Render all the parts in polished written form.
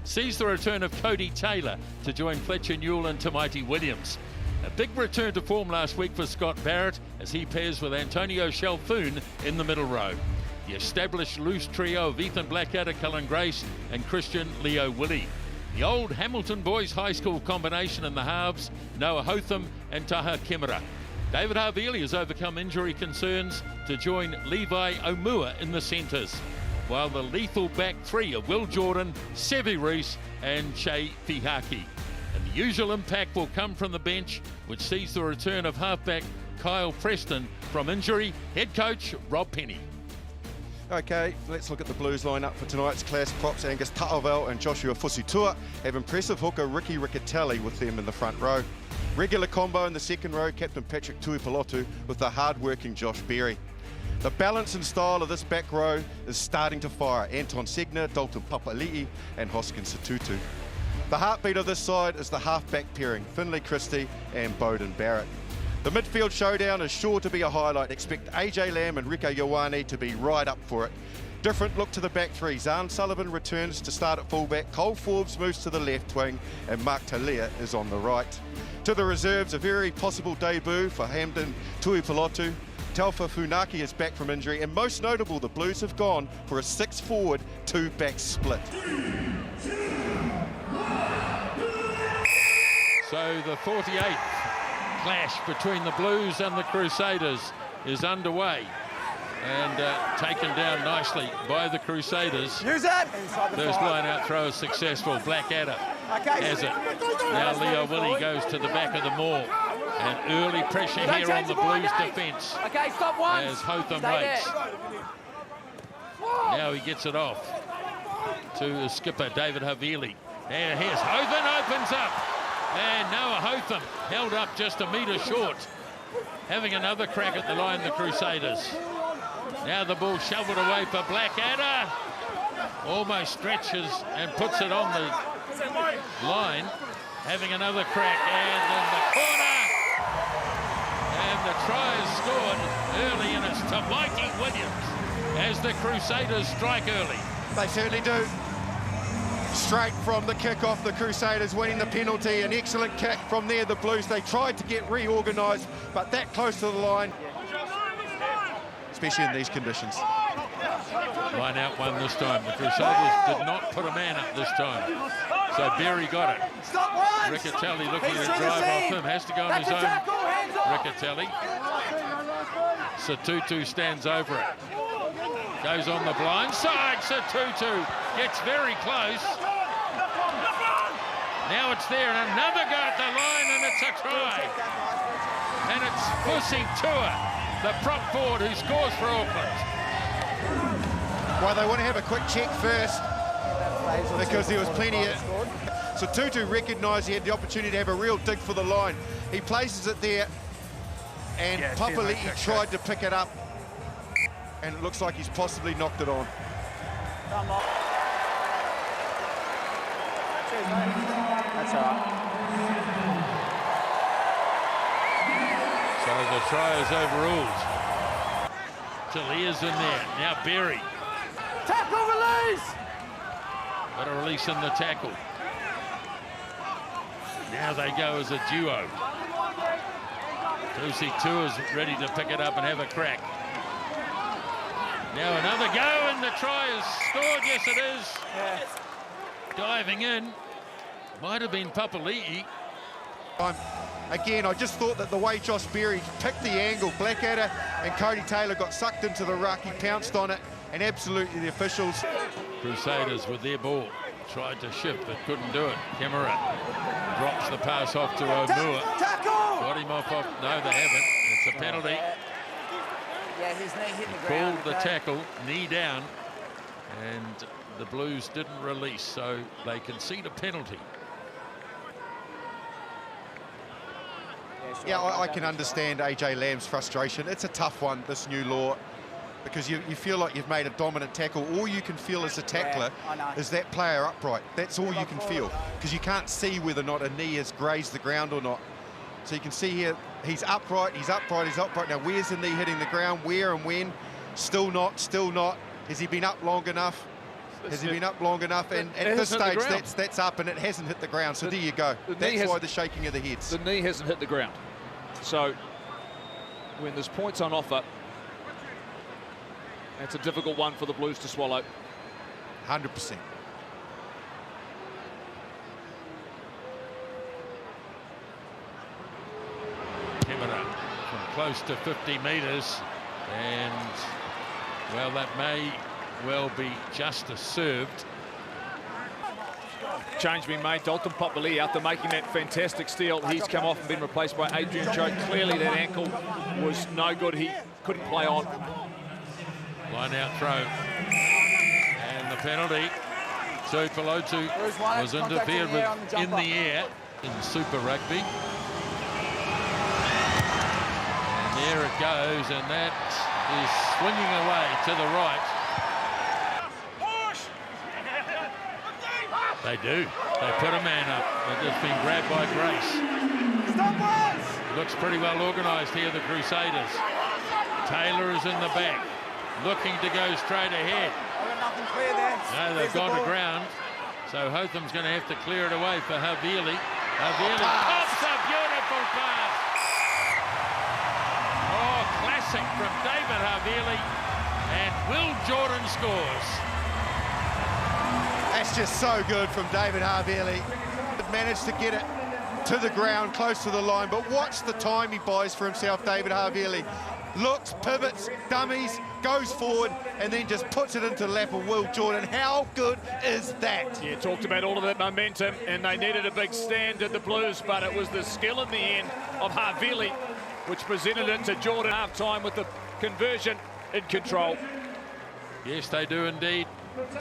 sees the return of Cody Taylor to join Fletcher Newell and Tamaiti Williams. A big return to form last week for Scott Barrett as he pairs with Antonio Shalfoon in the middle row. The established loose trio of Ethan Blackadder, Cullen Grace and Christian Leo Willie. The old Hamilton Boys High School combination in the halves, Noah Hotham and Taha Kemera. David Havili has overcome injury concerns to join Levi Omua in the centres, while the lethal back three of Will Jordan, Sevi Reese and Che Fihaki. And the usual impact will come from the bench, which sees the return of halfback Kyle Preston from injury. Head coach Rob Penny. Okay, let's look at the Blues lineup for tonight's class. Props Angus Ta'awel and Joshua Fusitua have impressive hooker Ricky Riccatelli with them in the front row. Regular combo in the second row, Captain Patrick Tuipulotu with the hard-working Josh Berry. The balance and style of this back row is starting to fire. Anton Segner, Dalton Papali'i and Hoskins Satutu. The heartbeat of this side is the halfback pairing, Finlay Christie and Bowden Barrett. The midfield showdown is sure to be a highlight. Expect AJ Lamb and Rika Ioane to be right up for it. Different look to the back three. Zahn Sullivan returns to start at fullback. Cole Forbes moves to the left wing and Mark Talia is on the right. To the reserves, a very possible debut for Hamden Tuipulotu. Taufa Funaki is back from injury, and most notable, the Blues have gone for a 6 forward, 2 back split. So the 48th clash between the Blues and the Crusaders is underway and taken down nicely by the Crusaders. Use it! First line out throw is successful. Blackadder has it. Now Leo Willie goes to the back of the maul. And early pressure here on the Blues defence as Hotham waits. Now he gets it off to skipper David Havili. And here's Hotham opens up. And Noah Hotham held up just a metre short. Having another crack at the line, the Crusaders. Now the ball shoveled away for Blackadder. Almost stretches and puts it on the line. Having another crack and in the corner. And the try is scored early, and it's Tamaiti Williams as the Crusaders strike early. They certainly do. Straight from the kick-off, the Crusaders winning the penalty. An excellent kick from there, the Blues. They tried to get reorganised, but that close to the line, especially in these conditions. Line out one this time. The Crusaders did not put a man up this time. So Berry got it. Riccatelli looking to drive off him. Has to go on his own. Riccatelli. Satutu stands over it. Goes on the blind side. Satutu gets very close. Now it's there, and another go at the line, and it's a try. And it's Fusitua, the prop forward who scores for Auckland. Well, they want to have a quick check first because there was plenty of... So Tutu recognised he had the opportunity to have a real dig for the line. He places it there, and Papali'i tried to pick it up, and it looks like he's possibly knocked it on. That's all right. So the try is overruled. Talia's in there. Now Berry. Tackle release! Got a release in the tackle. Now they go as a duo. Tusitua is ready to pick it up and have a crack. Now another go, and the try is scored. Yes, it is. Yeah. Diving in. Might have been Papali'i. Again, I just thought that the way Josh Berry picked the angle, Blackadder and Cody Taylor got sucked into the ruck. He pounced on it, and absolutely the officials. Crusaders with their ball. Tried to shift, but couldn't do it. Kemera drops the pass off to Omua. Got him off. No, they haven't. It's a penalty. Yeah, his knee hit the ground. Called the tackle, knee down, and the Blues didn't release, so they concede a penalty. Yeah, I can understand AJ Lamb's frustration. It's a tough one, this new law, because you feel like you've made a dominant tackle. All you can feel as a tackler is that player upright. That's all you can feel, because you can't see whether or not a knee has grazed the ground or not. So you can see here, he's upright, he's upright, he's upright. Now, where's the knee hitting the ground? Where and when? Still not, still not. Has he been up long enough? Has he been up long enough? And at this stage, that's up and it hasn't hit the ground. So there you go. That's why the shaking of the heads. The knee hasn't hit the ground. So when there's points on offer, that's a difficult one for the Blues to swallow. 100%. Camera from close to 50 metres, and well, that may well be justice served. Change being made. Dalton Popoli, after making that fantastic steal, he's come off and been replaced by Adrian Choate. Clearly that ankle was no good. He couldn't play on. Line out throw. And the penalty. So Pelotu was interfered with in the air in Super Rugby. And there it goes, and that is swinging away to the right. They do. They put a man up. They've just been grabbed by Grace. Looks pretty well organised here, the Crusaders. Taylor is in the back, looking to go straight ahead. No, they've gone to ground. So Hotham's going to have to clear it away for Havili. Havili pops a beautiful pass. Oh, classic from David Havili. And Will Jordan scores. That's just so good from David Havili. Managed to get it to the ground, close to the line, but watch the time he buys for himself, David Havili. Looks, pivots, dummies, goes forward, and then just puts it into the lap of Will Jordan. How good is that? Yeah, talked about all of that momentum, and they needed a big stand at the Blues, but it was the skill in the end of Havili which presented it to Jordan half-time with the conversion in control. Yes, they do indeed.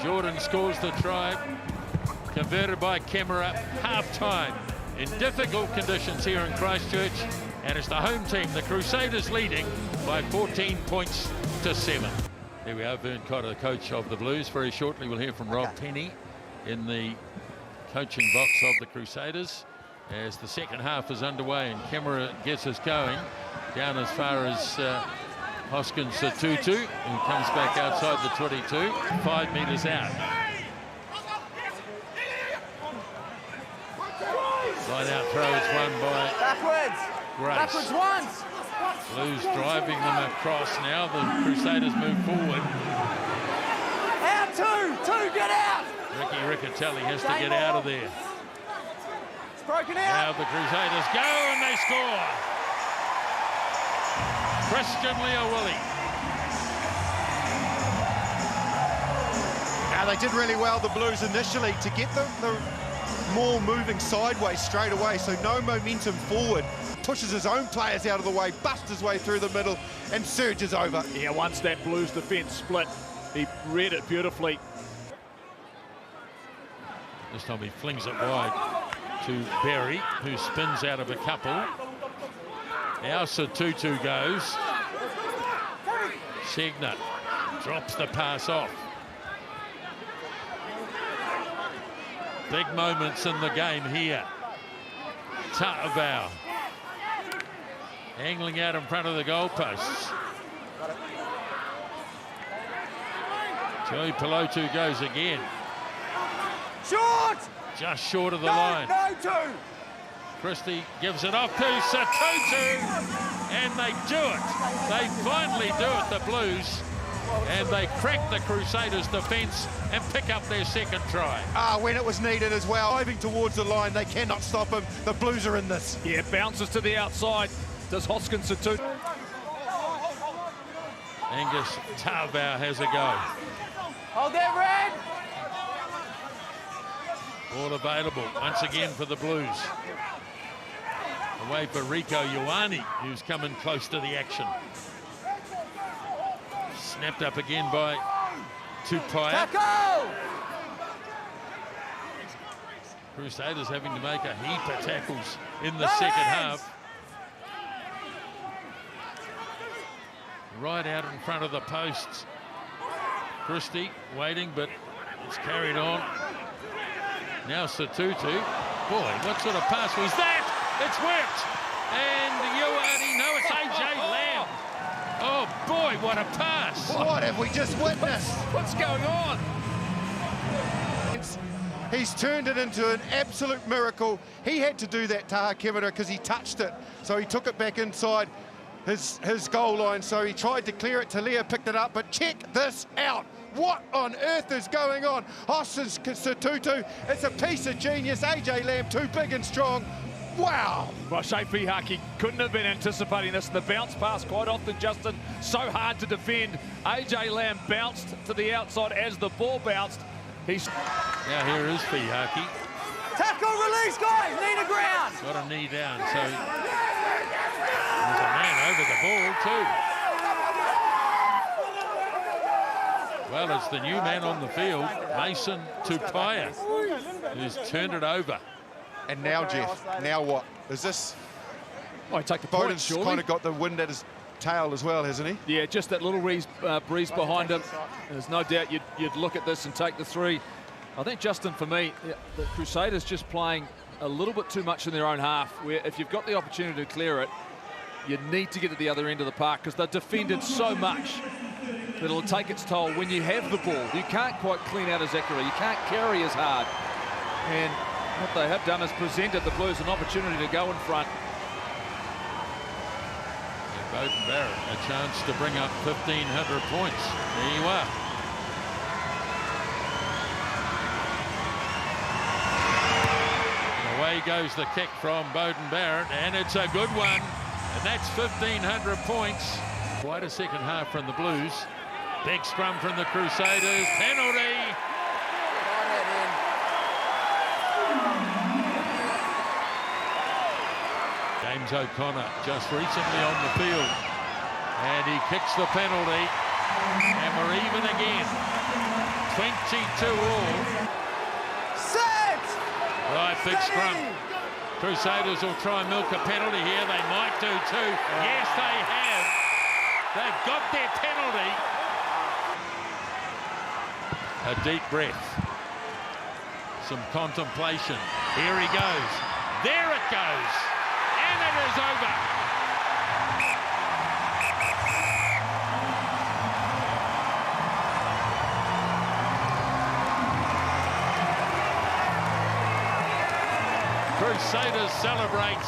Jordan scores the try, converted by Camera, half-time in difficult conditions here in Christchurch, and it's the home team, the Crusaders, leading by 14 points to 7. Here we are, Vern Cotter, the coach of the Blues. Very shortly we'll hear from Rob Penny in the coaching box of the Crusaders as the second half is underway and Camera gets us going down as far as Hoskins Tutu, who comes back outside the 22, 5 metres out. Line out throw is won by Grace. Backwards once. Blues driving them across now. The Crusaders move forward. Out two, get out. Ricky Riccatelli has to get out of there. It's broken Now out. the Crusaders go and they score. Christian Leowilli. Now they did really well, the Blues, initially to get the more moving sideways straight away, so no momentum forward. Pushes his own players out of the way, busts his way through the middle and surges over. Yeah, once that Blues defence split, he read it beautifully. This time he flings it wide to Berry, who spins out of a couple. Now Tutu goes. Segner drops the pass off. Big moments in the game here. Ta'avau angling out in front of the goalposts. Joey Pelotu goes again. Short! Just short of the line. No, two. Christie gives it off to Tutu, and they do it. They finally do it, the Blues, and they crack the Crusaders' defence and pick up their second try. When it was needed as well. Diving towards the line, they cannot stop him. The Blues are in this. Yeah, bounces to the outside. Does Hoskins Tutu. Angus Ta'avau has a go. Hold that, Red. Ball available once again for the Blues. Away for Rico Ioane, who's coming close to the action. Snapped up again by Tupaia. Tackle! Crusaders having to make a heap of tackles in the second half. Right out in front of the posts. Christie waiting, but it's carried on. Now Tutu. Boy, what sort of pass was that? It's whipped. And Ioane, no, it's AJ Lamb. Oh boy, what a pass. What have we just witnessed? What's going on? He's turned it into an absolute miracle. He had to do that, Taha Kemera, because he touched it. So he took it back inside his goal line. So he tried to clear it. Talia picked it up, but check this out. What on earth is going on? Austin Satutu, it's a piece of genius. AJ Lamb, too big and strong. Wow. Well, Shea Fihaki couldn't have been anticipating this. The bounce pass quite often, Justin, so hard to defend. AJ Lamb bounced to the outside as the ball bounced. Now here is Fihaki. Tackle, release, guys. Knee to ground. Got a knee down, so there's a man over the ball too. Well, it's the new man on the field, Mason Tupaia, who's turned it over. And now, Jeff, now what? Is this... Oh, he take the point, Bowden's surely. kind of got the wind at his tail as well, hasn't he? Yeah, just that little breeze behind him. There's no doubt you'd look at this and take the three. I think, Justin, for me, the Crusaders just playing a little bit too much in their own half, where if you've got the opportunity to clear it, you need to get to the other end of the park because they've defended so much that it'll take its toll. When you have the ball, you can't quite clean out as accurately. You can't carry as hard. And what they have done is presented the Blues an opportunity to go in front. Bowden Barrett a chance to bring up 1,500 points. There you are. And away goes the kick from Bowden Barrett, and it's a good one. And that's 1,500 points. Quite a second half from the Blues. Big scrum from the Crusaders. Penalty. James O'Connor just recently on the field, and he kicks the penalty, and we're even again. 22 all. Set. Right, big scrum. Crusaders will try and milk a penalty here. They might do too. Yes, they have. They've got their penalty. A deep breath. Some contemplation. Here he goes. There it goes. And it is over. Crusaders celebrate